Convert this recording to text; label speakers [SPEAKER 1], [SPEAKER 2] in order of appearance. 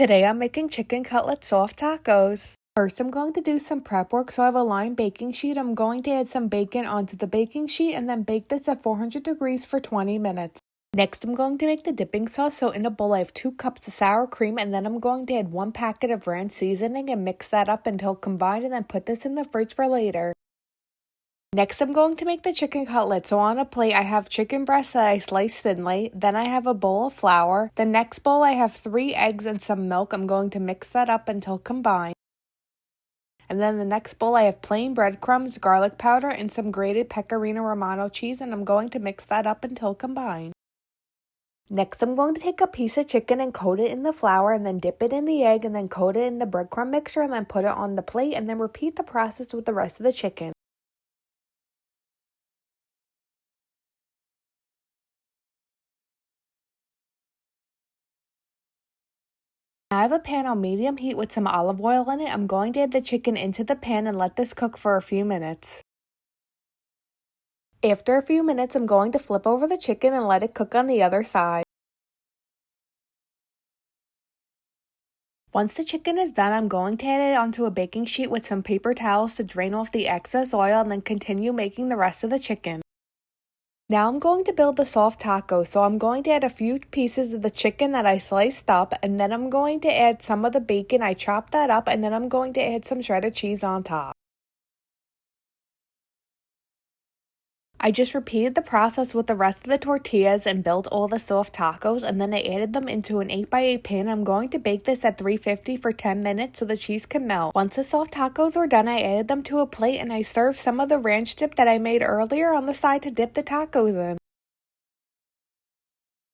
[SPEAKER 1] Today I'm making chicken cutlet soft tacos. First I'm going to do some prep work, so I have a lined baking sheet. I'm going to add some bacon onto the baking sheet and then bake this at 400 degrees for 20 minutes. Next I'm going to make the dipping sauce, so in a bowl I have 2 cups of sour cream and then I'm going to add 1 packet of ranch seasoning and mix that up until combined and then put this in the fridge for later. Next, I'm going to make the chicken cutlet. So on a plate, I have chicken breast that I sliced thinly. Then I have a bowl of flour. The next bowl, I have 3 eggs and some milk. I'm going to mix that up until combined. And then the next bowl, I have plain breadcrumbs, garlic powder, and some grated Pecorino Romano cheese. And I'm going to mix that up until combined. Next, I'm going to take a piece of chicken and coat it in the flour and then dip it in the egg and then coat it in the breadcrumb mixture and then put it on the plate and then repeat the process with the rest of the chicken. I have a pan on medium heat with some olive oil in it. I'm going to add the chicken into the pan and let this cook for a few minutes. After a few minutes, I'm going to flip over the chicken and let it cook on the other side. Once the chicken is done, I'm going to add it onto a baking sheet with some paper towels to drain off the excess oil and then continue making the rest of the chicken. Now I'm going to build the soft taco, so I'm going to add a few pieces of the chicken that I sliced up, and then I'm going to add some of the bacon. I chopped that up, and then I'm going to add some shredded cheese on top. I just repeated the process with the rest of the tortillas and built all the soft tacos, and then I added them into an 8x8 pan. I'm going to bake this at 350 for 10 minutes so the cheese can melt. Once the soft tacos were done, I added them to a plate and I served some of the ranch dip that I made earlier on the side to dip the tacos in.